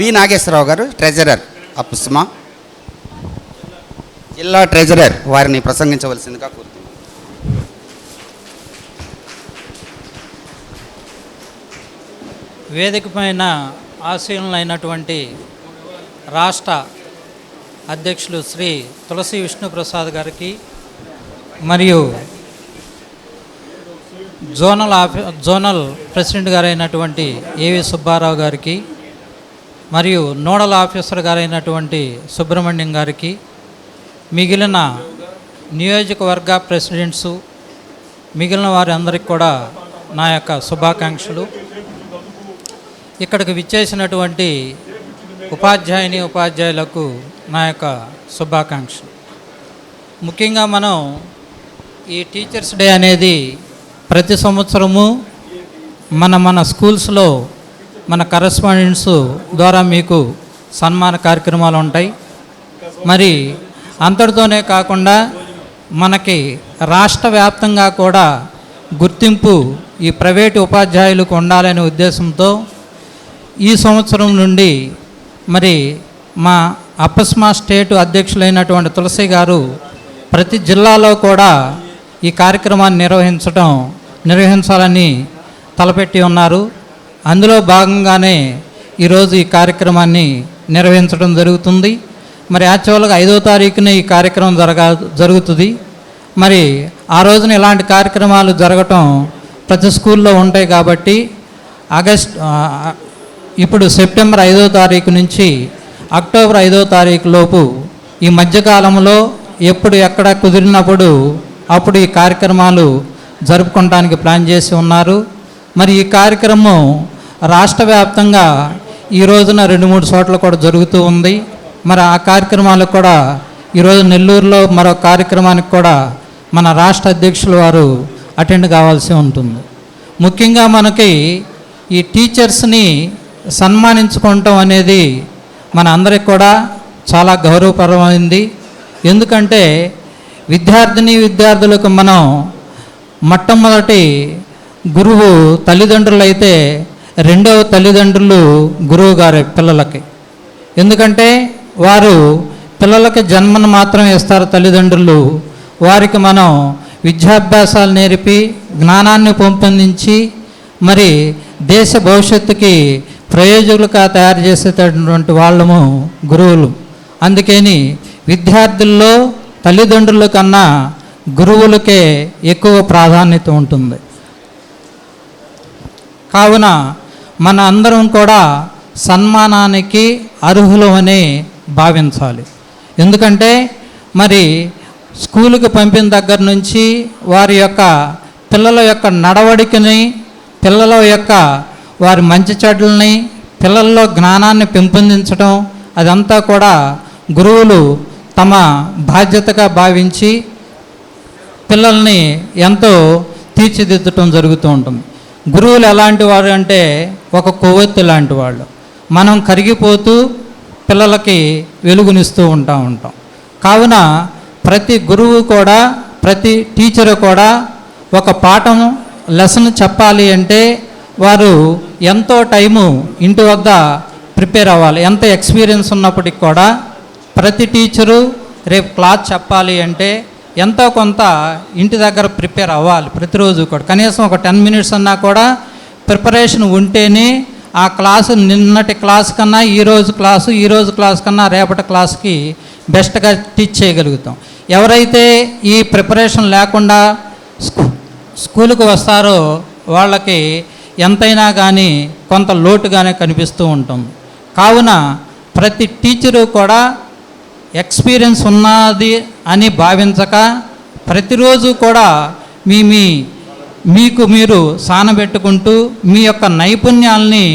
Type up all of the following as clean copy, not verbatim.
వి నాగేశ్వరరావు గారు, ట్రెజరర్ అప్స్మా జిల్లా ట్రెజరర్, వారిని ప్రసంగించవలసిందిగా కోరుతున్నాను. వేదిక పైన ఆశీనులైనటువంటి రాష్ట్ర అధ్యక్షులు శ్రీ తులసి విష్ణుప్రసాద్ గారికి, మరియు జోనల్ ప్రెసిడెంట్ గారైనటువంటి ఏవి సుబ్బారావు గారికి, మరియు నోడల్ ఆఫీసర్ గారైనటువంటి సుబ్రహ్మణ్యం గారికి, మిగిలిన నియోజకవర్గ ప్రెసిడెంట్సు, మిగిలిన వారి అందరికీ కూడా నా యొక్క శుభాకాంక్షలు. ఇక్కడికి విచ్చేసినటువంటి ఉపాధ్యాయులకు నా యొక్క శుభాకాంక్షలు. ముఖ్యంగా మనం ఈ టీచర్స్ డే అనేది ప్రతి సంవత్సరము మన స్కూల్స్లో మన కరెస్పాండెంట్స్ ద్వారా మీకు సన్మాన కార్యక్రమాలు ఉంటాయి. మరి అంతటితోనే కాకుండా మనకి రాష్ట్ర వ్యాప్తంగా కూడా గుర్తింపు ఈ ప్రైవేటు ఉపాధ్యాయులకు ఉండాలనే ఉద్దేశంతో ఈ సంవత్సరం నుండి మరి మా అప్పస్మా స్టేట్ అధ్యక్షులైనటువంటి తులసి గారు ప్రతి జిల్లాలో కూడా ఈ కార్యక్రమాన్ని నిర్వహించాలని తలపెట్టి ఉన్నారు. అందులో భాగంగానే ఈరోజు ఈ కార్యక్రమాన్ని నిర్వహించడం జరుగుతుంది. మరి యాక్చువల్గా 5వ తారీఖున ఈ కార్యక్రమం జరుగుతుంది. మరి ఆ రోజున ఇలాంటి కార్యక్రమాలు జరగటం ప్రతి స్కూల్లో ఉంటాయి కాబట్టి ఇప్పుడు సెప్టెంబర్ 5వ తారీఖు నుంచి అక్టోబర్ 5వ తారీఖు లోపు ఈ మధ్యకాలంలో ఎప్పుడు ఎక్కడ కుదిరినప్పుడు అప్పుడు ఈ కార్యక్రమాలు జరుపుకోవడానికి ప్లాన్ చేసి ఉన్నారు. మరి ఈ కార్యక్రమం రాష్ట్ర వ్యాప్తంగా ఈ రోజున 2-3 చోట్ల కూడా జరుగుతూ ఉంది. మరి ఆ కార్యక్రమాలకు కూడా ఈరోజు నెల్లూరులో మరో కార్యక్రమానికి కూడా మన రాష్ట్ర అధ్యక్షులు వారు అటెండ్ కావాల్సి ఉంటుంది. ముఖ్యంగా మనకి ఈ టీచర్స్ని సన్మానించుకోవటం అనేది మన అందరికి కూడా చాలా గౌరవప్రదమైంది. ఎందుకంటే విద్యార్థులకు మనం మొట్టమొదటి గురువు తల్లిదండ్రులు అయితే, రెండవ తల్లిదండ్రులు గురువు గారు పిల్లలకి. ఎందుకంటే వారు పిల్లలకి జన్మను మాత్రం ఇస్తారు తల్లిదండ్రులు. వారికి మనం విద్యాభ్యాసాలు నేర్పి జ్ఞానాన్ని పెంపొందించి మరి దేశ భవిష్యత్తుకి ప్రయోజకులుగా తయారు చేసేటటువంటి వాళ్ళము గురువులు. అందుకని విద్యార్థుల్లో తల్లిదండ్రుల కన్నా గురువులకే ఎక్కువ ప్రాధాన్యత ఉంటుంది. కావున మన అందరం కూడా సన్మానానికి అర్హులమని భావించాలి. ఎందుకంటే మరి స్కూలుకి పంపిన దగ్గర నుంచి వారి యొక్క పిల్లల యొక్క నడవడికని, పిల్లల యొక్క వారి మంచి చెడ్లని, పిల్లల్లో జ్ఞానాన్ని పెంపొందించడం అదంతా కూడా గురువులు తమ బాధ్యతగా భావించి పిల్లల్ని ఎంతో తీర్చిదిద్దటం జరుగుతూ ఉంటుంది. గురువులు ఎలాంటి వారు అంటే ఒక కొవ్వొత్తి లాంటి వాళ్ళు. మనం కరిగిపోతూ పిల్లలకి వెలుగునిస్తూ ఉంటాం. కావున ప్రతి గురువు కూడా, ప్రతి టీచరు కూడా ఒక పాఠం లెసన్ చెప్పాలి అంటే వారు ఎంతో టైము ఇంటి వద్ద ప్రిపేర్ అవ్వాలి. ఎంత ఎక్స్పీరియన్స్ ఉన్నప్పటికి కూడా ప్రతి టీచరు రేపు క్లాస్ చెప్పాలి అంటే ఎంతో కొంత ఇంటి దగ్గర ప్రిపేర్ అవ్వాలి. ప్రతిరోజు కూడా కనీసం ఒక 10 minutes అన్నా కూడా ప్రిపరేషన్ ఉంటేనే ఆ క్లాసు నిన్నటి క్లాస్ కన్నా ఈరోజు క్లాస్ కన్నా రేపటి క్లాస్కి బెస్ట్గా టీచ్ చేయగలుగుతాం. ఎవరైతే ఈ ప్రిపరేషన్ లేకుండా స్కూలుకు వస్తారో వాళ్ళకి ఎంతైనా కానీ కొంత లోటుగానే కనిపిస్తూ ఉంటుంది. కావున ప్రతి టీచరు కూడా ఎక్స్పీరియన్స్ ఉన్నది అని భావించక ప్రతిరోజు కూడా మీకు మీరు సానబెట్టుకుంటూ మీ యొక్క నైపుణ్యాలని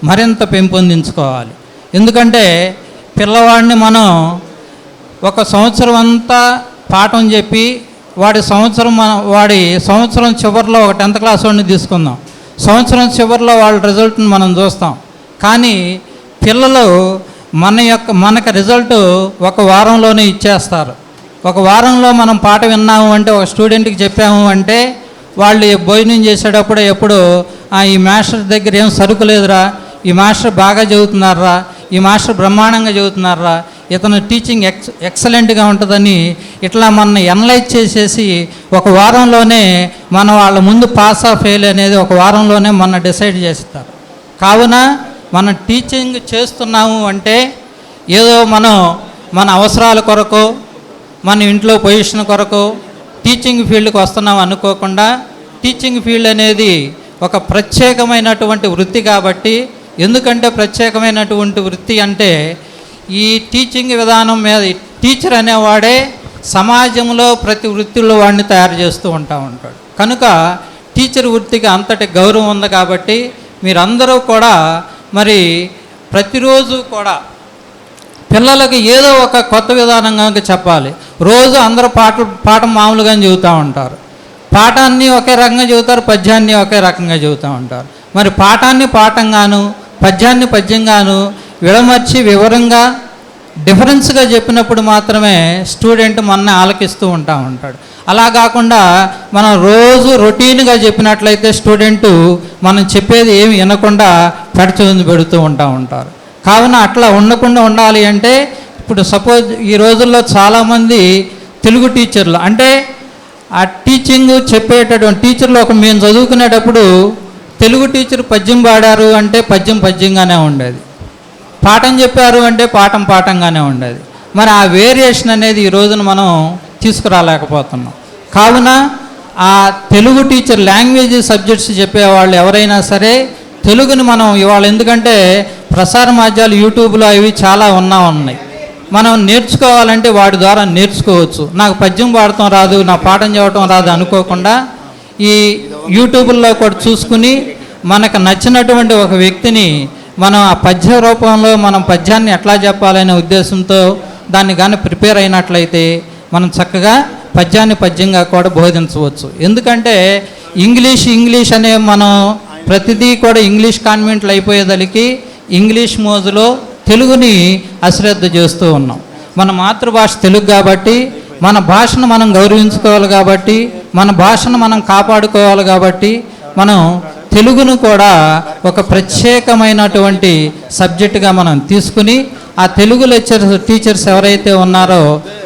మరింత పెంపొందించుకోవాలి. ఎందుకంటే పిల్లవాడిని మనం ఒక సంవత్సరం అంతా పాఠం చెప్పి వాడి సంవత్సరం చివరిలో ఒక 10th క్లాస్ వాడిని తీసుకుందాం. సంవత్సరం చివరిలో వాళ్ళ రిజల్ట్ని మనం చూస్తాం. కానీ పిల్లలు మనకు రిజల్ట్ ఒక వారంలోనే ఇచ్చేస్తారు. ఒక వారంలో మనం పాట విన్నాము అంటే, ఒక స్టూడెంట్కి చెప్పాము అంటే వాళ్ళు భోజనం చేసేటప్పుడు ఎప్పుడు ఈ మాస్టర్ దగ్గర ఏం సరుకు లేదురా, ఈ మాస్టర్ బాగా చదువుతున్నారా, ఈ మాస్టర్ బ్రహ్మాండంగా చెబుతున్నారా, ఇతను టీచింగ్ ఎక్సలెంట్గా ఉంటుందని ఇట్లా మన ఎనలైజ్ చేసేసి ఒక వారంలోనే మన వాళ్ళ ముందు పాస్ ఆఫ్ ఫెయిల్ అనేది ఒక వారంలోనే మన డిసైడ్ చేస్తారు. కావున మనం టీచింగ్ చేస్తున్నాము అంటే ఏదో మనం మన అవసరాల కొరకు, మన ఇంట్లో పొజిషన్ కొరకు టీచింగ్ ఫీల్డ్కి వస్తున్నాం అనుకోకుండా, టీచింగ్ ఫీల్డ్ అనేది ఒక ప్రత్యేకమైనటువంటి వృత్తి కాబట్టి, ఎందుకంటే ప్రత్యేకమైనటువంటి వృత్తి అంటే ఈ టీచింగ్ విధానం మీద టీచర్ అనేవాడే సమాజంలో ప్రతి వృత్తిలో వాడిని తయారు చేస్తూ ఉంటాడు. కనుక టీచర్ వృత్తికి అంతటి గౌరవం ఉంది కాబట్టి మీరందరూ కూడా మరి ప్రతిరోజు కూడా పిల్లలకి ఏదో ఒక కొత్త విధానంగా చెప్పాలి. రోజు అందరూ పాఠం మామూలుగా చెబుతూ ఉంటారు, పాఠాన్ని ఒకే రకంగా చెబుతారు, పద్యాన్ని ఒకే రకంగా చెబుతూ ఉంటారు. మరి పాఠాన్ని పాఠంగాను, పద్యాన్ని పద్యంగాను విడమర్చి వివరంగా డిఫరెన్స్గా చెప్పినప్పుడు మాత్రమే స్టూడెంట్ మనల్ని ఆలకిస్తూ ఉంటాడు. అలా కాకుండా మనం రోజు రొటీన్గా చెప్పినట్లయితే స్టూడెంటు మనం చెప్పేది ఏమి వినకుండా పెడచొంది పెడుతూ ఉంటారు. కావున అట్లా ఉండకుండా ఉండాలి అంటే ఇప్పుడు సపోజ్ ఈ రోజుల్లో చాలామంది తెలుగు టీచర్లు అంటే ఆ టీచింగ్ చెప్పేటటువంటి టీచర్లు మేము చదువుకునేటప్పుడు తెలుగు టీచర్ పద్యం పాడారు అంటే పద్యంగానే ఉండేది, పాఠం చెప్పారు అంటే పాఠంగానే ఉండేది. మరి ఆ వేరియేషన్ అనేది ఈ రోజున మనం తీసుకురాలేకపోతున్నాం. కావున ఆ తెలుగు టీచర్ లాంగ్వేజ్ సబ్జెక్ట్స్ చెప్పేవాళ్ళు ఎవరైనా సరే తెలుగుని మనం ఇవాళ, ఎందుకంటే ప్రసార మాధ్యాలు యూట్యూబ్లో అవి చాలా ఉన్నాయి, మనం నేర్చుకోవాలంటే వాటి ద్వారా నేర్చుకోవచ్చు. నాకు పద్యం పాడటం రాదు, నా పాఠం చెప్పడం రాదు అనుకోకుండా ఈ యూట్యూబ్లో కూడా చూసుకుని మనకు నచ్చినటువంటి ఒక వ్యక్తిని మనం ఆ పద్య రూపంలో మనం పద్యాన్ని ఎట్లా చెప్పాలనే ఉద్దేశంతో దాన్ని కానీ ప్రిపేర్ అయినట్లయితే మనం చక్కగా పద్యాన్ని పద్యంగా కూడా బోధించవచ్చు. ఎందుకంటే ఇంగ్లీష్ అనే మనం ప్రతిదీ కూడా ఇంగ్లీష్ కాన్వెంట్లు అయిపోయేదలికి ఇంగ్లీష్ మోజులో తెలుగుని అశ్రద్ధ చేస్తూ ఉన్నాం. మన మాతృభాష తెలుగు కాబట్టి మన భాషను మనం గౌరవించుకోవాలి కాబట్టి మన భాషను మనం కాపాడుకోవాలి కాబట్టి మనం తెలుగును కూడా ఒక ప్రత్యేకమైనటువంటి సబ్జెక్టుగా మనం తీసుకుని ఆ తెలుగు టీచర్స్ ఎవరైతే ఉన్నారో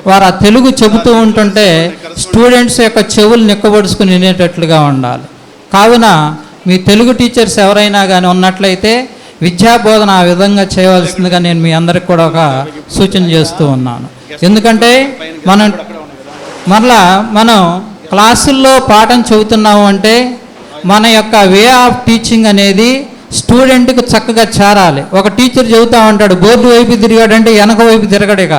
వారు ఆ తెలుగు చెబుతూ ఉంటుంటే స్టూడెంట్స్ యొక్క చెవులు నిక్కబడుచుకుని వినేటట్లుగా ఉండాలి. కావున మీ తెలుగు టీచర్స్ ఎవరైనా కానీ ఉన్నట్లయితే విద్యాబోధన ఆ విధంగా చేయవలసిందిగా నేను మీ అందరికి కూడా ఒక సూచన చేస్తూ ఉన్నాను. ఎందుకంటే మనం క్లాసుల్లో పాఠం చెబుతున్నాము అంటే మన యొక్క వే ఆఫ్ టీచింగ్ అనేది స్టూడెంట్కి చక్కగా చేరాలి. ఒక టీచర్ చెబుతూ ఉంటాడు, బోర్డు వైపు తిరిగాడంటే వెనక వైపు తిరగడిక,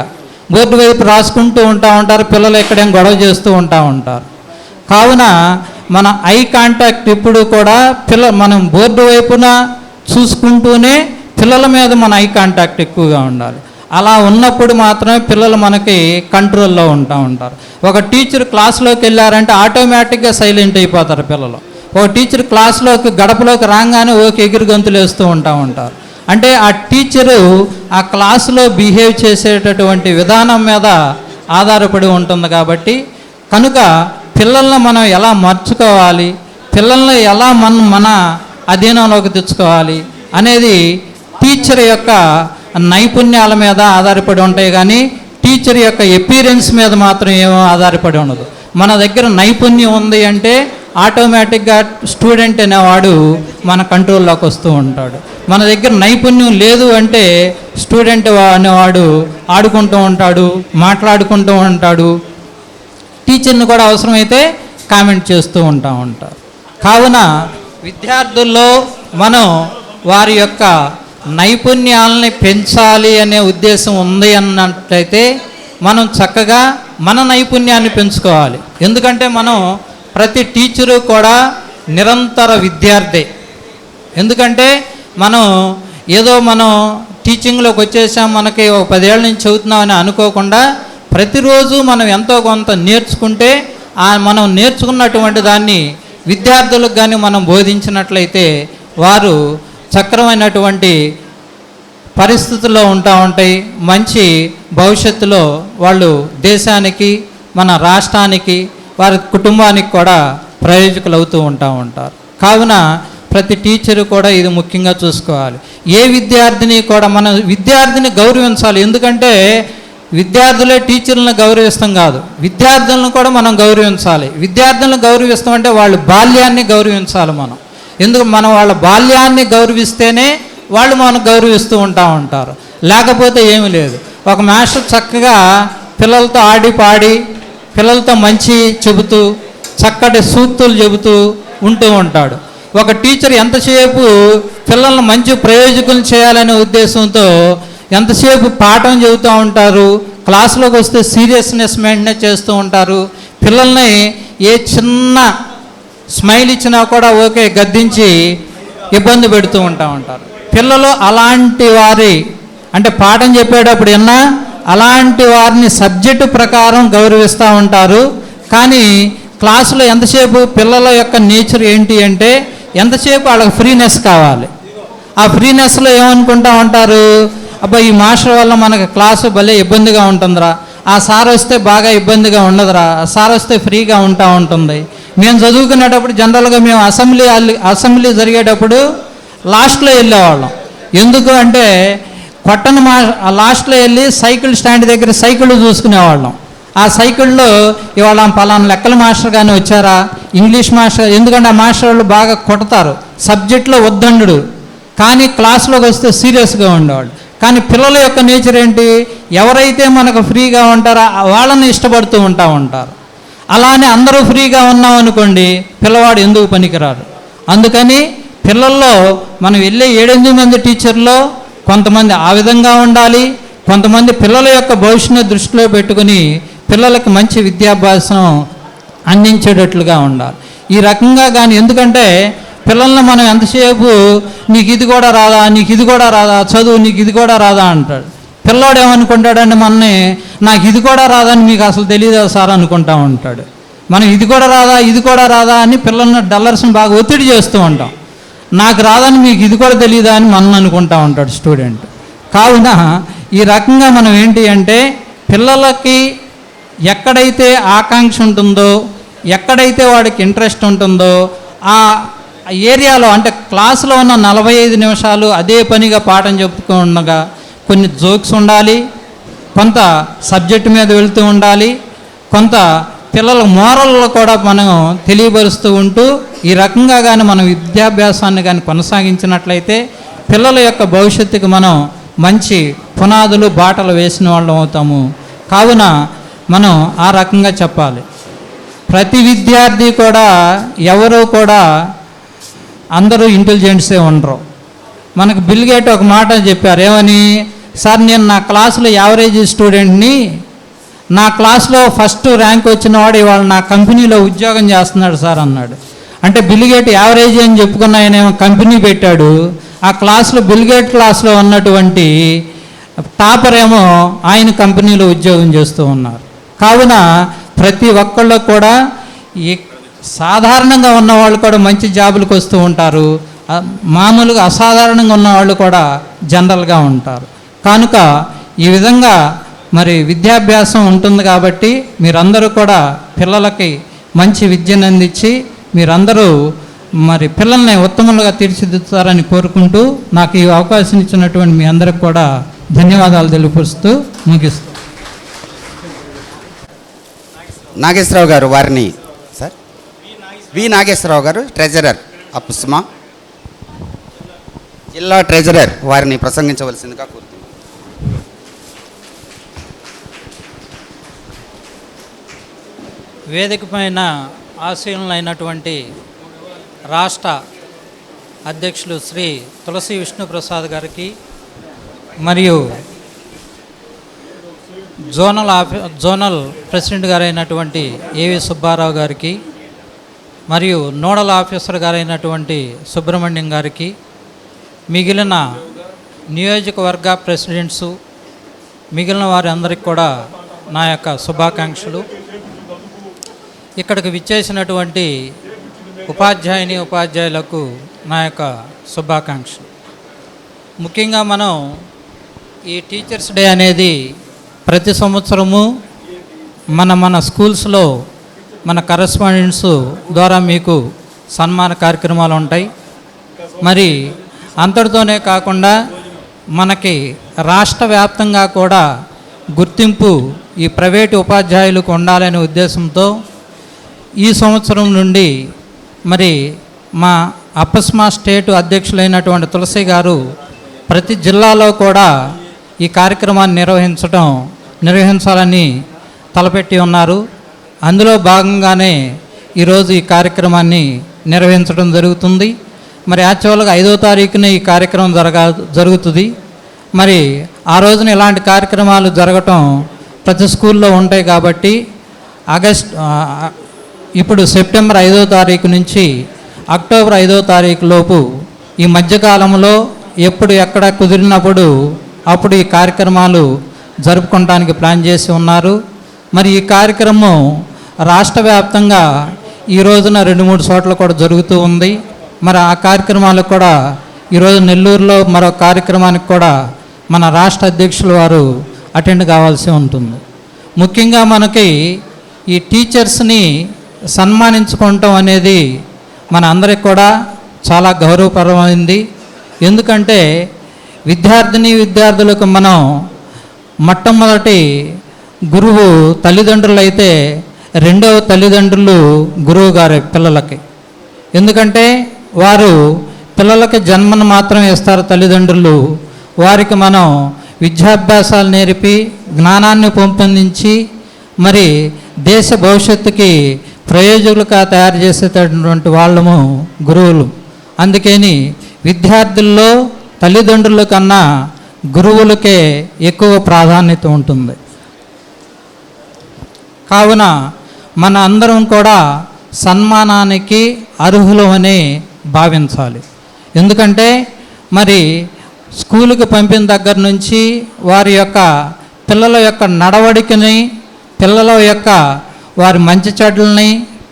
బోర్డు వైపు రాసుకుంటూ ఉంటారు, పిల్లలు ఎక్కడేం గొడవ చేస్తూ ఉంటారు. కావున మన ఐ కాంటాక్ట్ ఎప్పుడు కూడా మనం బోర్డు వైపున చూసుకుంటూనే పిల్లల మీద మన ఐ కాంటాక్ట్ ఎక్కువగా ఉండాలి. అలా ఉన్నప్పుడు మాత్రమే పిల్లలు మనకి కంట్రోల్లో ఉంటారు. ఒక టీచర్ క్లాస్లోకి వెళ్ళారంటే ఆటోమేటిక్గా సైలెంట్ అయిపోతారు పిల్లలు. ఒక టీచర్ క్లాస్లోకి గడపలోకి రాగానే ఓకే ఎగిరి గంతులు వేస్తూ ఉంటారు. అంటే ఆ టీచరు ఆ క్లాసులో బిహేవ్ చేసేటటువంటి విధానం మీద ఆధారపడి ఉంటుంది కాబట్టి కనుక పిల్లల్ని మనం ఎలా మర్చుకోవాలి, పిల్లల్ని ఎలా మన అధీనంలోకి తెచ్చుకోవాలి అనేది టీచర్ యొక్క నైపుణ్యాల మీద ఆధారపడి ఉంటాయి కానీ టీచర్ యొక్క ఎపీరెన్స్ మీద మాత్రం ఏమో ఆధారపడి ఉండదు. మన దగ్గర నైపుణ్యం ఉంది అంటే ఆటోమేటిక్గా స్టూడెంట్ అనేవాడు మన కంట్రోల్లోకి వస్తూ ఉంటాడు. మన దగ్గర నైపుణ్యం లేదు అంటే స్టూడెంట్ అనేవాడు ఆడుకుంటూ ఉంటాడు, మాట్లాడుకుంటూ ఉంటాడు, టీచర్ని కూడా అవసరమైతే కామెంట్ చేస్తూ ఉంటారు. కావున విద్యార్థుల్లో మనం వారి యొక్క నైపుణ్యాలని పెంచాలి అనే ఉద్దేశం ఉంది అన్నట్లయితే మనం చక్కగా మన నైపుణ్యాన్ని పెంచుకోవాలి. ఎందుకంటే మనం ప్రతి టీచరు కూడా నిరంతర విద్యార్థి. ఎందుకంటే మనం టీచింగ్లోకి వచ్చేసాం, మనకి ఒక 10 ఏళ్ళ నుంచి చదువుతున్నామని అనుకోకుండా ప్రతిరోజు మనం ఎంతో కొంత నేర్చుకుంటే మనం నేర్చుకున్నటువంటి దాన్ని విద్యార్థులకు కానీ మనం బోధించినట్లయితే వారు చక్రమైనటువంటి పరిస్థితుల్లో ఉంటాయి. మంచి భవిష్యత్తులో వాళ్ళు దేశానికి, మన రాష్ట్రానికి, వారి కుటుంబానికి కూడా ప్రయోజకులు అవుతూ ఉంటారు. కావున ప్రతి టీచరు కూడా ఇది ముఖ్యంగా చూసుకోవాలి. ఏ విద్యార్థిని కూడా మన విద్యార్థిని గౌరవించాలి. ఎందుకంటే విద్యార్థులే టీచర్లను గౌరవిస్తాం కాదు, విద్యార్థులను కూడా మనం గౌరవించాలి. విద్యార్థులను గౌరవిస్తామంటే వాళ్ళ బాల్యాన్ని గౌరవించాలి మనం. మనం వాళ్ళ బాల్యాన్ని గౌరవిస్తేనే వాళ్ళు మనం గౌరవిస్తూ ఉంటారు. లేకపోతే ఏమీ లేదు. ఒక మాస్టర్ చక్కగా పిల్లలతో ఆడి పాడి పిల్లలతో మంచి చెబుతూ చక్కటి సూక్తులు చెబుతూ ఉంటూ ఉంటాడు. ఒక టీచర్ ఎంతసేపు పిల్లల్ని మంచి ప్రయోజకులు చేయాలనే ఉద్దేశంతో ఎంతసేపు పాఠం చెబుతూ ఉంటారు, క్లాసులోకి వస్తే సీరియస్నెస్ మెయింటైన్ చేస్తూ ఉంటారు. పిల్లల్ని ఏ చిన్న స్మైల్ ఇచ్చినా కూడా ఓకే గద్దించి ఇబ్బంది పెడుతూ ఉంటారు. పిల్లలు అలాంటి వారి అంటే పాఠం చెప్పేటప్పుడు అలాంటి వారిని సబ్జెక్టు ప్రకారం గౌరవిస్తూ ఉంటారు. కానీ క్లాసులో ఎంతసేపు పిల్లల యొక్క నేచర్ ఏంటి అంటే ఎంతసేపు వాళ్ళకి ఫ్రీనెస్ కావాలి. ఆ ఫ్రీనెస్లో ఏమనుకుంటా ఉంటారు, అబ్బా ఈ మాస్టర్ వల్ల మనకు క్లాసు భలే ఇబ్బందిగా ఉంటుందిరా, ఆ సార్ వస్తే బాగా ఇబ్బందిగా ఉండదురా, ఆ సార్ వస్తే ఫ్రీగా ఉంటుంది. మేము చదువుకునేటప్పుడు జనరల్గా మేము అసెంబ్లీ జరిగేటప్పుడు లాస్ట్లో వెళ్ళేవాళ్ళం. ఎందుకు అంటే కొట్టను లాస్ట్లో వెళ్ళి సైకిల్ స్టాండ్ దగ్గర సైకిల్ చూసుకునేవాళ్ళం. ఆ సైకిల్లో ఇవాళ పలానా లెక్కల మాస్టర్ కానీ వచ్చారా, ఇంగ్లీష్ మాస్టర్, ఎందుకంటే ఆ మాస్టర్ వాళ్ళు బాగా కొడతారు, సబ్జెక్ట్లో వద్దండు, కానీ క్లాస్లోకి వస్తే సీరియస్గా ఉండేవాళ్ళు. కానీ పిల్లల యొక్క నేచర్ ఏంటి, ఎవరైతే మనకు ఫ్రీగా ఉంటారో వాళ్ళని ఇష్టపడుతూ ఉంటారు. అలానే అందరూ ఫ్రీగా ఉన్నాం అనుకోండి, పిల్లవాడు ఎందుకు పనికిరాడు. అందుకని పిల్లల్లో మనం వెళ్ళే 7-8 మంది టీచర్లో కొంతమంది ఆ విధంగా ఉండాలి, కొంతమంది పిల్లల యొక్క భవిష్యత్తు దృష్టిలో పెట్టుకుని పిల్లలకు మంచి విద్యాభ్యాసం అందించేటట్లుగా ఉండాలి. ఈ రకంగా కానీ, ఎందుకంటే పిల్లల్ని మనం ఎంతసేపు నీకు ఇది కూడా రాదా, నీకు ఇది కూడా రాదా, చదువు నీకు ఇది కూడా రాదా అంటాడు. పిల్లోడు ఏమనుకుంటాడంటే మనని నాకు ఇది కూడా రాదని మీకు అసలు తెలియదా సార్ అనుకుంటా ఉంటాడు. మనం ఇది కూడా రాదా ఇది కూడా రాదా అని పిల్లల్ని డల్లర్స్ని బాగా ఒత్తిడి చేస్తూ ఉంటాం. నాకు రాదని మీకు ఇది కూడా తెలియదా అని మనం అనుకుంటా ఉంటాడు స్టూడెంట్. కావున ఈ రకంగా మనం ఏంటి అంటే పిల్లలకి ఎక్కడైతే ఆకాంక్ష ఉంటుందో, ఎక్కడైతే వాడికి ఇంట్రెస్ట్ ఉంటుందో ఆ ఏరియాలో, అంటే క్లాసులో ఉన్న 45 నిమిషాలు అదే పనిగా పాఠం చెప్పుతూ ఉండగా కొన్ని జోక్స్ ఉండాలి, కొంత సబ్జెక్టు మీద వెళుతూ ఉండాలి, కొంత పిల్లల మోరల్లో కూడా మనం తెలియపరుస్తూ ఉంటూ ఈ రకంగా కానీ మనం విద్యాభ్యాసాన్ని కానీ కొనసాగించినట్లయితే పిల్లల యొక్క భవిష్యత్తుకు మనం మంచి పునాదులు బాటలు వేసిన వాళ్ళం అవుతాము. కావున మనం ఆ రకంగా చెప్పాలి. ప్రతి విద్యార్థి కూడా ఎవరూ కూడా అందరూ ఇంటెలిజెంట్సే ఉండరు. మనకు బిల్ గేట్ ఒక మాట చెప్పారు, ఏమని, సార్ నేను నా క్లాసులో యావరేజ్ స్టూడెంట్ని, నా క్లాస్లో ఫస్ట్ ర్యాంక్ వచ్చిన వాడు ఇవాళ నా కంపెనీలో ఉద్యోగం చేస్తున్నాడు సార్ అన్నాడు. అంటే బిల్ గేట్ యావరేజ్ అని చెప్పుకున్న ఆయన ఏమో కంపెనీ పెట్టాడు, ఆ క్లాస్లో బిల్ గేట్ క్లాస్లో ఉన్నటువంటి టాపర్ ఏమో ఆయన కంపెనీలో ఉద్యోగం చేస్తూ ఉన్నారు. కావున ప్రతి ఒక్కళ్ళు కూడా సాధారణంగా ఉన్నవాళ్ళు కూడా మంచి జాబులకు వస్తూ ఉంటారు, మామూలుగా అసాధారణంగా ఉన్నవాళ్ళు కూడా జనరల్గా ఉంటారు. కనుక ఈ విధంగా మరి విద్యాభ్యాసం ఉంటుంది కాబట్టి మీరందరూ కూడా పిల్లలకి మంచి విద్యను అందించి మీరందరూ మరి పిల్లల్ని ఉత్తమంగా తీర్చిదిద్దుతారని కోరుకుంటూ నాకు ఈ అవకాశం ఇచ్చినటువంటి మీ అందరికి కూడా ధన్యవాదాలు తెలియపరుస్తూ ముగిస్తాను. నాగేశ్వరరావు గారు వారిని సార్ వి నాగేశ్వరరావు గారు ట్రెజరర్ అపుస్మా జిల్లా ట్రెజరర్ వారిని ప్రసంగించవలసిందిగా కోరుతున్నాను. వేదిక పైన ఆశీనులైనటువంటి రాష్ట్ర అధ్యక్షులు శ్రీ తులసి విష్ణుప్రసాద్ గారికి మరియు జోనల్ ప్రెసిడెంట్ గారైనటువంటి ఏవి సుబ్బారావు గారికి మరియు నోడల్ ఆఫీసర్ గారైనటువంటి సుబ్రహ్మణ్యం గారికి, మిగిలిన నియోజకవర్గ ప్రెసిడెంట్సు, మిగిలిన వారి అందరికీ కూడా నా యొక్క శుభాకాంక్షలు. ఇక్కడికి విచ్చేసినటువంటి ఉపాధ్యాయులకు నా యొక్క శుభాకాంక్షలు. ముఖ్యంగా మనం ఈ టీచర్స్ డే అనేది ప్రతి సంవత్సరము మన స్కూల్స్లో మన కరెస్పాండెంట్స్ ద్వారా మీకు సన్మాన కార్యక్రమాలు ఉంటాయి. మరి అంతటితోనే కాకుండా మనకి రాష్ట్ర వ్యాప్తంగా కూడా గుర్తింపు ఈ ప్రైవేటు ఉపాధ్యాయులకు ఉండాలనే ఉద్దేశంతో ఈ సంవత్సరం నుండి మరి మా అప్పస్మా స్టేట్ అధ్యక్షులైనటువంటి తులసి గారు ప్రతి జిల్లాలో కూడా ఈ కార్యక్రమాన్ని నిర్వహించాలని తలపెట్టి ఉన్నారు. అందులో భాగంగానే ఈరోజు ఈ కార్యక్రమాన్ని నిర్వహించడం జరుగుతుంది. మరి యాక్చువల్గా 5వ తారీఖున ఈ కార్యక్రమం జరుగుతుంది. మరి ఆ రోజున ఇలాంటి కార్యక్రమాలు జరగటం ప్రతి స్కూల్లో ఉంటాయి కాబట్టి ఇప్పుడు సెప్టెంబర్ 5వ తారీఖు నుంచి అక్టోబర్ 5వ తారీఖు లోపు ఈ మధ్యకాలంలో ఎప్పుడు ఎక్కడ కుదిరినప్పుడు అప్పుడు ఈ కార్యక్రమాలు జరుపుకోవడానికి ప్లాన్ చేసి ఉన్నారు. మరి ఈ కార్యక్రమం రాష్ట్ర వ్యాప్తంగా ఈ రోజున 2-3 చోట్ల కూడా జరుగుతూ ఉంది. మరి ఆ కార్యక్రమాలకు కూడా ఈరోజు నెల్లూరులో మరో కార్యక్రమానికి కూడా మన రాష్ట్ర అధ్యక్షులు వారు అటెండ్ కావాల్సి ఉంటుంది. ముఖ్యంగా మనకి ఈ టీచర్స్ని సన్మానించుకోవటం అనేది మన అందరికి కూడా చాలా గౌరవపరమైంది. ఎందుకంటే విద్యార్థులకు మనం మొట్టమొదటి గురువు తల్లిదండ్రులు అయితే రెండవ తల్లిదండ్రులు గురువు గారి పిల్లలకి. ఎందుకంటే వారు పిల్లలకి జన్మను మాత్రమే ఇస్తారు తల్లిదండ్రులు. వారికి మనం విద్యాభ్యాసాలు నేర్పి జ్ఞానాన్ని పెంపొందించి మరి దేశ భవిష్యత్తుకి ప్రయోజకులుగా తయారు చేసేటటువంటి వాళ్ళము గురువులు. అందుకని విద్యార్థుల్లో తల్లిదండ్రుల కన్నా గురువులకే ఎక్కువ ప్రాధాన్యత ఉంటుంది. కావున మన అందరం కూడా సన్మానానికి అర్హులమని భావించాలి. ఎందుకంటే మరి స్కూలుకి పంపిన దగ్గర నుంచి వారి యొక్క పిల్లల యొక్క నడవడికని, పిల్లల యొక్క వారి మంచి చెడ్డల్ని,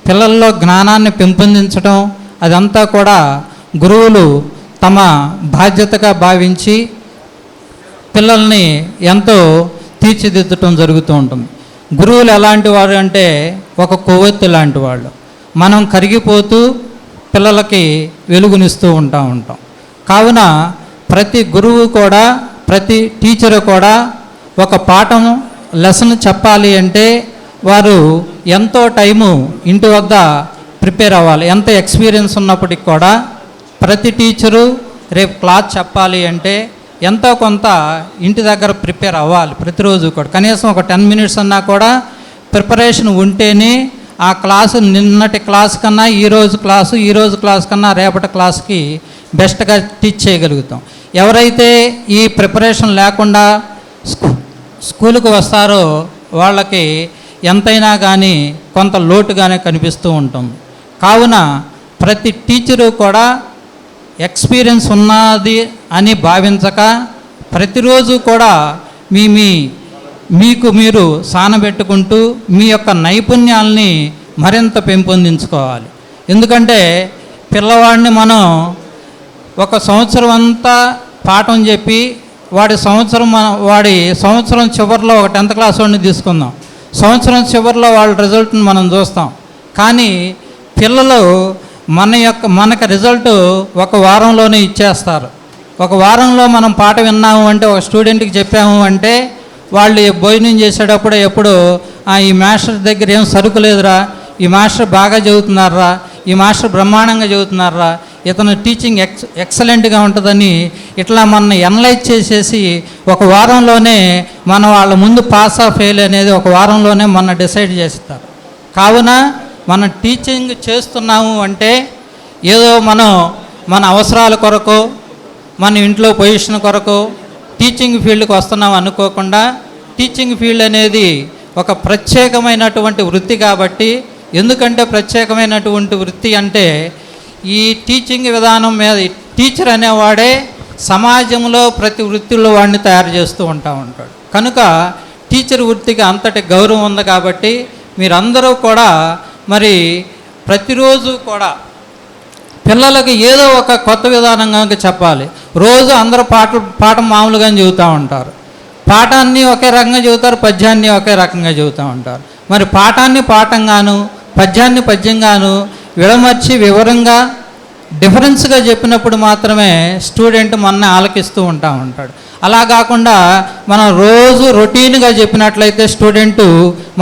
పిల్లల్లో జ్ఞానాన్ని పెంపొందించడం అదంతా కూడా గురువులు తమ బాధ్యతగా భావించి పిల్లల్ని ఎంతో తీర్చిదిద్దటం జరుగుతూ ఉంటుంది. గురువులు ఎలాంటి వారు అంటే ఒక కొవ్వొత్తి లాంటి వాళ్ళు. మనం కరిగిపోతూ పిల్లలకి వెలుగునిస్తూ ఉంటాం. కావున ప్రతి గురువు కూడా, ప్రతి టీచరు కూడా ఒక పాఠం లెసన్ చెప్పాలి అంటే వారు ఎంతో టైము ఇంటి వద్ద ప్రిపేర్ అవ్వాలి. ఎంత ఎక్స్పీరియన్స్ ఉన్నప్పటికి కూడా ప్రతి టీచరు రేపు క్లాస్ చెప్పాలి అంటే ఎంతో కొంత ఇంటి దగ్గర ప్రిపేర్ అవ్వాలి. ప్రతిరోజు కూడా కనీసం ఒక 10 minutes అన్నా కూడా ప్రిపరేషన్ ఉంటేనే ఆ క్లాసు నిన్నటి క్లాస్ కన్నా ఈరోజు క్లాస్ కన్నా రేపటి క్లాస్కి బెస్ట్గా టీచ్ చేయగలుగుతాం. ఎవరైతే ఈ ప్రిపరేషన్ లేకుండా స్కూలుకు వస్తారో వాళ్ళకి ఎంతైనా కానీ కొంత లోటుగానే కనిపిస్తూ ఉంటుంది. కావున ప్రతి టీచరు కూడా ఎక్స్పీరియన్స్ ఉన్నది అని భావించక ప్రతిరోజు కూడా మీకు మీరు సానబెట్టుకుంటూ మీ యొక్క నైపుణ్యాలని మరింత పెంపొందించుకోవాలి. ఎందుకంటే పిల్లవాడిని మనం ఒక సంవత్సరం అంతా పాఠం చెప్పి వాడి సంవత్సరం చివరిలో ఒక 10th క్లాస్ వాడిని తీసుకుందాం. సంవత్సరం చివరిలో వాళ్ళ రిజల్ట్ని మనం చూస్తాం. కానీ పిల్లలు మనకు రిజల్ట్ ఒక వారంలోనే ఇచ్చేస్తారు. ఒక వారంలో మనం పాట విన్నాము అంటే, ఒక స్టూడెంట్కి చెప్పాము అంటే వాళ్ళు భోజనం చేసేటప్పుడు ఎప్పుడు ఈ మాస్టర్ దగ్గర ఏం సరుకు లేదురా, ఈ మాస్టర్ బాగా చదువుతున్నారా, ఈ మాస్టర్ బ్రహ్మాండంగా చదువుతున్నారా, ఇతను టీచింగ్ ఎక్సలెంట్గా ఉంటుందని ఇట్లా మన ఎనలైజ్ చేసేసి ఒక వారంలోనే మనం వాళ్ళ ముందు పాస్ ఆఫ్ ఫెయిల్ అనేది ఒక వారంలోనే మన డిసైడ్ చేస్తారు. కావున మనం టీచింగ్ చేస్తున్నాము అంటే ఏదో మన అవసరాల కొరకు, మన ఇంట్లో పొజిషన్ కొరకు టీచింగ్ ఫీల్డ్కి వస్తున్నాం అనుకోకుండా, టీచింగ్ ఫీల్డ్ అనేది ఒక ప్రత్యేకమైనటువంటి వృత్తి కాబట్టి, ఎందుకంటే ప్రత్యేకమైనటువంటి వృత్తి అంటే ఈ టీచింగ్ విధానం మీద టీచర్ అనేవాడే సమాజంలో ప్రతి వృత్తిలో వాడిని తయారు చేస్తూ ఉంటాడు. కనుక టీచర్ వృత్తికి అంతటి గౌరవం ఉంది కాబట్టి మీరందరూ కూడా మరి ప్రతిరోజు కూడా పిల్లలకి ఏదో ఒక కొత్త విధానంగా చెప్పాలి. రోజు అందరూ పాఠం మామూలుగానే చెబుతూ ఉంటారు. పాఠాన్ని ఒకే రకంగా చెబుతారు, పద్యాన్ని ఒకే రకంగా చెబుతూ ఉంటారు. మరి పాఠాన్ని పాఠంగాను, పద్యాన్ని పద్యంగాను విడమర్చి వివరంగా డిఫరెన్స్గా చెప్పినప్పుడు మాత్రమే స్టూడెంట్ మొన్న ఆలకిస్తూ ఉంటాడు. అలా కాకుండా మనం రోజు రొటీన్గా చెప్పినట్లయితే స్టూడెంటు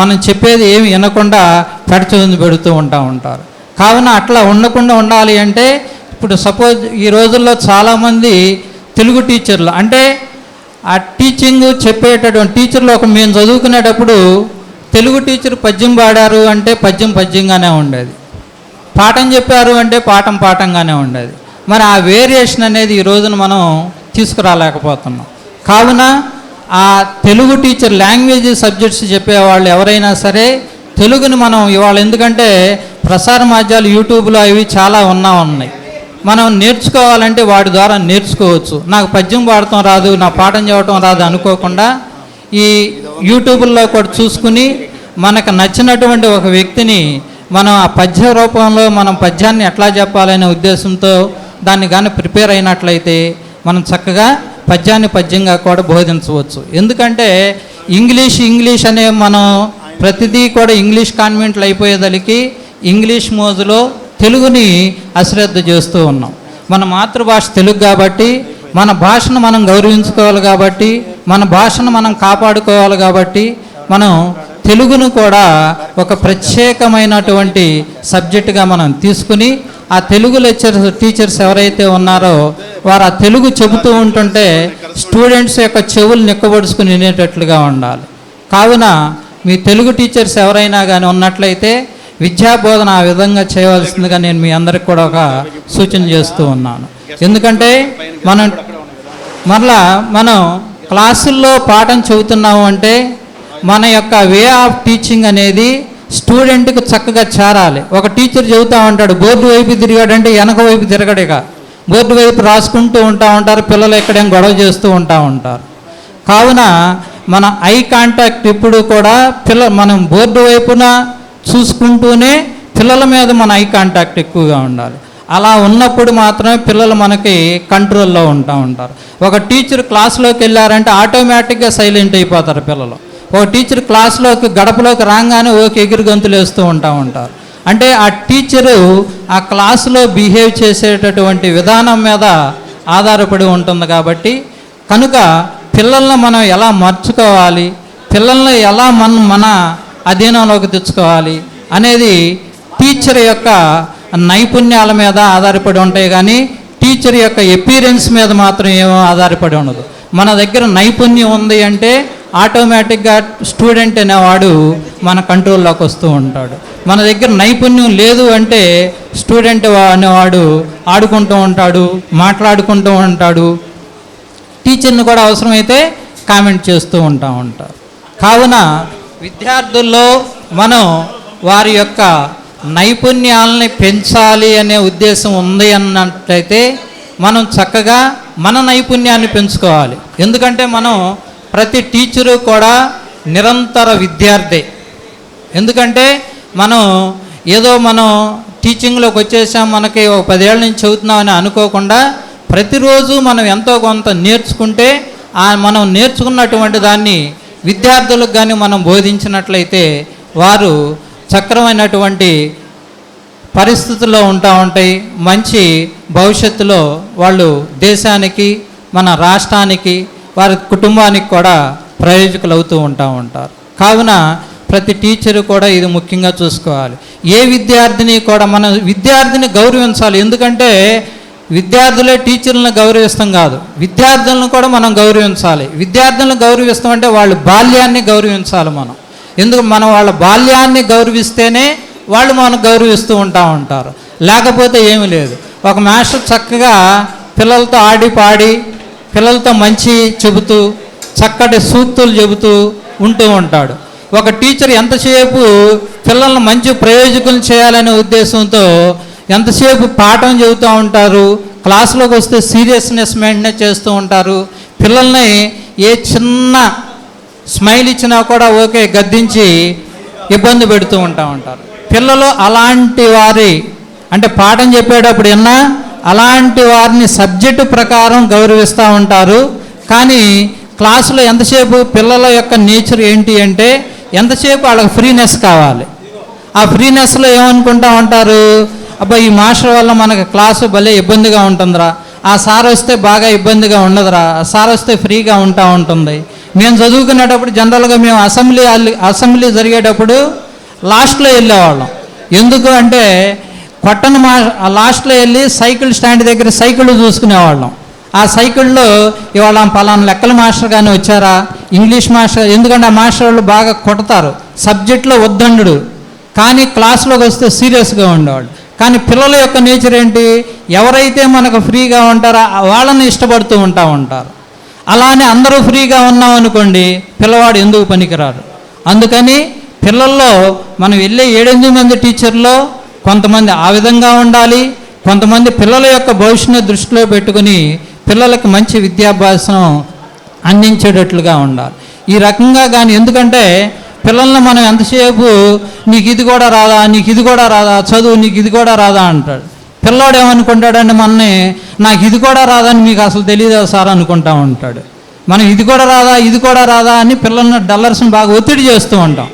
మనం చెప్పేది ఏమి వినకుండా పెడచొంది పెడుతూ ఉంటారు. కావున అట్లా ఉండకుండా ఉండాలి అంటే ఇప్పుడు సపోజ్ ఈ రోజుల్లో చాలామంది తెలుగు టీచర్లు అంటే ఆ టీచింగ్ చెప్పేటటువంటి టీచర్లు మేము చదువుకునేటప్పుడు తెలుగు టీచర్ పద్యం పాడారు అంటే పద్యంగానే ఉండేది, పాఠం చెప్పారు అంటే పాఠంగానే ఉండేది. మరి ఆ వేరియేషన్ అనేది ఈ రోజున మనం తీసుకురాలేకపోతున్నాం. కావున ఆ తెలుగు టీచర్ లాంగ్వేజ్ సబ్జెక్ట్స్ చెప్పేవాళ్ళు ఎవరైనా సరే తెలుగుని మనం ఇవాళ, ఎందుకంటే ప్రసార మాధ్యాలు యూట్యూబ్లో అవి చాలా ఉన్నాయి, మనం నేర్చుకోవాలంటే వాటి ద్వారా నేర్చుకోవచ్చు. నాకు పద్యం పాడటం రాదు, నా పాఠం చెప్పడం రాదు అనుకోకుండా ఈ యూట్యూబ్లో కూడా చూసుకుని మనకు నచ్చినటువంటి ఒక వ్యక్తిని మనం ఆ పద్య రూపంలో మనం పద్యాన్ని ఎట్లా చెప్పాలనే ఉద్దేశంతో దాన్ని కానీ ప్రిపేర్ అయినట్లయితే మనం చక్కగా పద్యంగా కూడా బోధించవచ్చు. ఎందుకంటే ఇంగ్లీష్ అనే మనం ప్రతిదీ కూడా ఇంగ్లీష్ కాన్వెంట్లు అయిపోయేదలికి ఇంగ్లీష్ మోజులో తెలుగుని అశ్రద్ధ చేస్తూ ఉన్నాం. మన మాతృభాష తెలుగు కాబట్టి మన భాషను మనం గౌరవించుకోవాలి కాబట్టి మన భాషను మనం కాపాడుకోవాలి కాబట్టి మనం తెలుగును కూడా ఒక ప్రత్యేకమైనటువంటి సబ్జెక్టుగా మనం తీసుకుని ఆ తెలుగు టీచర్స్ ఎవరైతే ఉన్నారో వారు ఆ తెలుగు చెబుతూ ఉంటుంటే స్టూడెంట్స్ యొక్క చెవులు నిక్కబడుచుకుని వినేటట్లుగా ఉండాలి. కావున మీ తెలుగు టీచర్స్ ఎవరైనా కానీ ఉన్నట్లయితే విద్యాబోధన ఆ విధంగా చేయవలసిందిగా నేను మీ అందరికి కూడా ఒక సూచన చేస్తూ ఉన్నాను. ఎందుకంటే మనం క్లాసుల్లో పాఠం చెబుతున్నాము అంటే మన యొక్క వే ఆఫ్ టీచింగ్ అనేది స్టూడెంట్కి చక్కగా చేరాలి. ఒక టీచర్ చెబుతూ ఉంటాడు, బోర్డు వైపు తిరిగాడంటే వెనక వైపు తిరగడిగా బోర్డు వైపు రాసుకుంటూ ఉంటారు, పిల్లలు ఎక్కడేం గొడవ చేస్తూ ఉంటారు. కావున మన ఐ కాంటాక్ట్ ఇప్పుడు కూడా మనం బోర్డు వైపున చూసుకుంటూనే పిల్లల మీద మన ఐ కాంటాక్ట్ ఎక్కువగా ఉండాలి. అలా ఉన్నప్పుడు మాత్రమే పిల్లలు మనకి కంట్రోల్లో ఉంటారు. ఒక టీచర్ క్లాస్లోకి వెళ్ళారంటే ఆటోమేటిక్గా సైలెంట్ అయిపోతారు పిల్లలు. ఒక టీచర్ క్లాస్లోకి గడపలోకి రాగానే ఎగిరి గంతులు వేస్తూ ఉంటారు. అంటే ఆ టీచరు ఆ క్లాసులో బిహేవ్ చేసేటటువంటి విధానం మీద ఆధారపడి ఉంటుంది. కాబట్టి కనుక పిల్లల్ని మనం ఎలా మర్చుకోవాలి, పిల్లల్ని ఎలా మన అధీనంలోకి తెచ్చుకోవాలి అనేది టీచర్ యొక్క నైపుణ్యాల మీద ఆధారపడి ఉంటాయి, కానీ టీచర్ యొక్క ఎపీరెన్స్ మీద మాత్రం ఏమో ఆధారపడి ఉండదు. మన దగ్గర నైపుణ్యం ఉంది అంటే ఆటోమేటిక్గా స్టూడెంట్ అనేవాడు మన కంట్రోల్లోకి వస్తూ ఉంటాడు. మన దగ్గర నైపుణ్యం లేదు అంటే స్టూడెంట్ అనేవాడు ఆడుకుంటూ ఉంటాడు, మాట్లాడుకుంటూ ఉంటాడు, టీచర్ని కూడా అవసరమైతే కామెంట్ చేస్తూ ఉంటారు. కావున విద్యార్థుల్లో మనం వారి యొక్క నైపుణ్యాలని పెంచాలి అనే ఉద్దేశం ఉంది అన్నట్లయితే మనం చక్కగా మన నైపుణ్యాన్ని పెంచుకోవాలి. ఎందుకంటే మనం ప్రతి టీచరు కూడా నిరంతర విద్యార్థి. ఎందుకంటే మనం టీచింగ్లోకి వచ్చేసాం, మనకి ఒక 10 ఏళ్ళ నుంచి చదువుతున్నామని అనుకోకుండా ప్రతిరోజు మనం ఎంతో కొంత నేర్చుకుంటే మనం నేర్చుకున్నటువంటి దాన్ని విద్యార్థులకు కానీ మనం బోధించినట్లయితే వారు చక్రమైనటువంటి పరిస్థితుల్లో ఉంటాయి. మంచి భవిష్యత్తులో వాళ్ళు దేశానికి, మన రాష్ట్రానికి, వారి కుటుంబానికి కూడా ప్రయోజకులు అవుతూ ఉంటారు. కావున ప్రతి టీచరు కూడా ఇది ముఖ్యంగా చూసుకోవాలి. ఏ విద్యార్థిని కూడా మనం విద్యార్థిని గౌరవించాలి. ఎందుకంటే విద్యార్థులే టీచర్లను గౌరవిస్తాం కాదు, విద్యార్థులను కూడా మనం గౌరవించాలి. విద్యార్థులను గౌరవిస్తామంటే వాళ్ళ బాల్యాన్ని గౌరవించాలి మనం. మనం వాళ్ళ బాల్యాన్ని గౌరవిస్తేనే వాళ్ళు మనం గౌరవిస్తూ ఉంటారు. లేకపోతే ఏమీ లేదు. ఒక మాస్టర్ చక్కగా పిల్లలతో ఆడి పాడి పిల్లలతో మంచి చెబుతూ చక్కటి సూక్తులు చెబుతూ ఉంటాడు. ఒక టీచర్ ఎంతసేపు పిల్లల్ని మంచి ప్రయోజకులను చేయాలనే ఉద్దేశంతో ఎంతసేపు పాఠం చెబుతూ ఉంటారు, క్లాసులోకి వస్తే సీరియస్నెస్ మెయింటైన్ చేస్తూ ఉంటారు. పిల్లల్ని ఏ చిన్న స్మైల్ ఇచ్చినా కూడా ఓకే గద్దించి ఇబ్బంది పెడుతూ ఉంటారు. పిల్లలు అలాంటి వారి అంటే పాఠం చెప్పేటప్పుడు అలాంటి వారిని సబ్జెక్టు ప్రకారం గౌరవిస్తూ ఉంటారు. కానీ క్లాసులో ఎంతసేపు పిల్లల యొక్క నేచర్ ఏంటి అంటే ఎంతసేపు వాళ్ళకి ఫ్రీనెస్ కావాలి. ఆ ఫ్రీనెస్లో ఏమనుకుంటూ ఉంటారు, అబ్బా ఈ మాస్టర్ వల్ల మనకు క్లాసు భలే ఇబ్బందిగా ఉంటుందిరా, ఆ సార్ వస్తే బాగా ఇబ్బందిగా ఉండదురా, ఆ సార్ వస్తే ఫ్రీగా ఉంటుంది. మేము చదువుకునేటప్పుడు జనరల్గా మేము అసెంబ్లీ జరిగేటప్పుడు లాస్ట్లో వెళ్ళేవాళ్ళం. ఎందుకు అంటే కొట్టను లాస్ట్లో వెళ్ళి సైకిల్ స్టాండ్ దగ్గర సైకిల్ చూసుకునేవాళ్ళం. ఆ సైకిల్లో ఇవాళ పలానా లెక్కల మాస్టర్ కానీ వచ్చారా, ఇంగ్లీష్ మాస్టర్, ఎందుకంటే ఆ మాస్టర్ వాళ్ళు బాగా కొడతారు, సబ్జెక్ట్లో వద్దండు, కానీ క్లాస్లోకి వస్తే సీరియస్గా ఉండేవాళ్ళు. కానీ పిల్లల యొక్క నేచర్ ఏంటి, ఎవరైతే మనకు ఫ్రీగా ఉంటారో వాళ్ళని ఇష్టపడుతూ ఉంటారు. అలానే అందరూ ఫ్రీగా ఉన్నాం అనుకోండి, పిల్లవాడు ఎందుకు పనికిరారు. అందుకని పిల్లల్లో మనం వెళ్ళే 7-8 మంది టీచర్లో కొంతమంది ఆ విధంగా ఉండాలి, కొంతమంది పిల్లల యొక్క భవిష్యత్తు దృష్టిలో పెట్టుకుని పిల్లలకు మంచి విద్యాభ్యాసం అందించేటట్లుగా ఉండాలి. ఈ రకంగా కానీ, ఎందుకంటే పిల్లల్ని మనం ఎంతసేపు నీకు ఇది కూడా రాదా, నీకు ఇది కూడా రాదా, చదువు నీకు ఇది కూడా రాదా అంటాడు. పిల్లోడు ఏమనుకుంటాడంటే మనని నాకు ఇది కూడా రాదని మీకు అసలు తెలియదా సార్ అనుకుంటా ఉంటాడు. మనం ఇది కూడా రాదా, ఇది కూడా రాదా అని పిల్లల్ని డల్లర్స్ని బాగా ఒత్తిడి చేస్తూ ఉంటాం.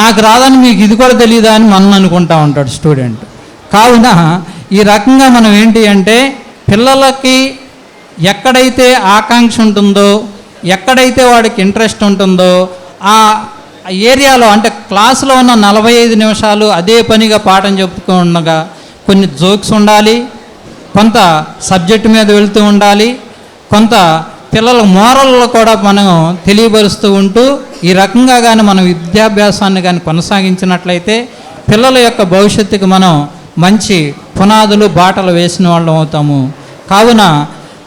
నాకు రాదని మీకు ఇది కూడా తెలియదా అని మనం అనుకుంటా ఉంటాడు స్టూడెంట్. కావున ఈ రకంగా మనం ఏంటి అంటే పిల్లలకి ఎక్కడైతే ఆకాంక్ష ఉంటుందో, ఎక్కడైతే వాడికి ఇంట్రెస్ట్ ఉంటుందో ఆ ఏరియాలో, అంటే క్లాసులో ఉన్న 45 నిమిషాలు అదే పనిగా పాఠం చెప్పుకుండగా కొన్ని జోక్స్ ఉండాలి, కొంత సబ్జెక్టు మీద వెళ్తూ ఉండాలి, కొంత పిల్లల మోరల్లో కూడా మనం తెలియపరుస్తూ ఉంటూ ఈ రకంగా కానీ మనం విద్యాభ్యాసాన్ని కానీ కొనసాగించినట్లయితే పిల్లల యొక్క భవిష్యత్తుకి మనం మంచి పునాదులు బాటలు వేసిన వాళ్ళం అవుతాము. కావున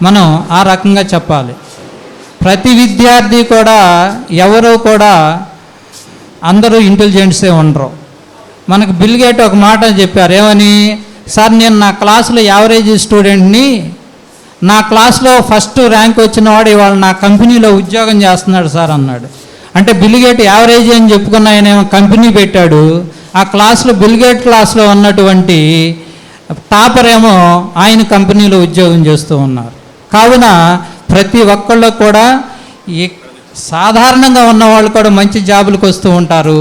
మనం ఆ రకంగా చెప్పాలి. ప్రతి విద్యార్థి కూడా ఎవరో కూడా అందరూ ఇంటెలిజెంట్సే ఉండరు. మనకు బిల్ గేట్ ఒక మాట చెప్పారు, ఏమని, సార్ నేను నా క్లాసులో యావరేజ్ స్టూడెంట్ని, నా క్లాస్లో ఫస్ట్ ర్యాంక్ వచ్చిన వాడు ఇవాళ నా కంపెనీలో ఉద్యోగం చేస్తున్నాడు సార్ అన్నాడు. అంటే బిల్ గేట్ యావరేజ్ అని చెప్పుకున్న ఆయన కంపెనీ పెట్టాడు, ఆ క్లాస్లో బిల్ గేట్ క్లాస్లో ఉన్నటువంటి టాపర్ ఏమో ఆయన కంపెనీలో ఉద్యోగం చేస్తూ ఉన్నారు. కావున ప్రతి ఒక్కళ్ళు కూడా సాధారణంగా ఉన్నవాళ్ళు కూడా మంచి జాబులకు వస్తూ ఉంటారు,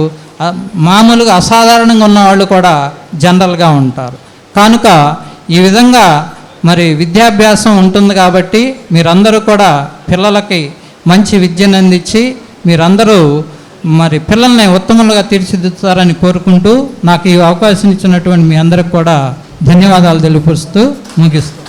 మామూలుగా అసాధారణంగా ఉన్నవాళ్ళు కూడా జనరల్గా ఉంటారు. కనుక ఈ విధంగా మరి విద్యాభ్యాసం ఉంటుంది కాబట్టి మీరందరూ కూడా పిల్లలకి మంచి విద్యను అందించి మీరందరూ మరి పిల్లల్ని ఉత్తమంగా తీర్చిదిద్దుతారని కోరుకుంటూ నాకు ఈ అవకాశం ఇచ్చినటువంటి మీ అందరికి కూడా ధన్యవాదాలు తెలియపరుస్తూ ముగిస్తాను.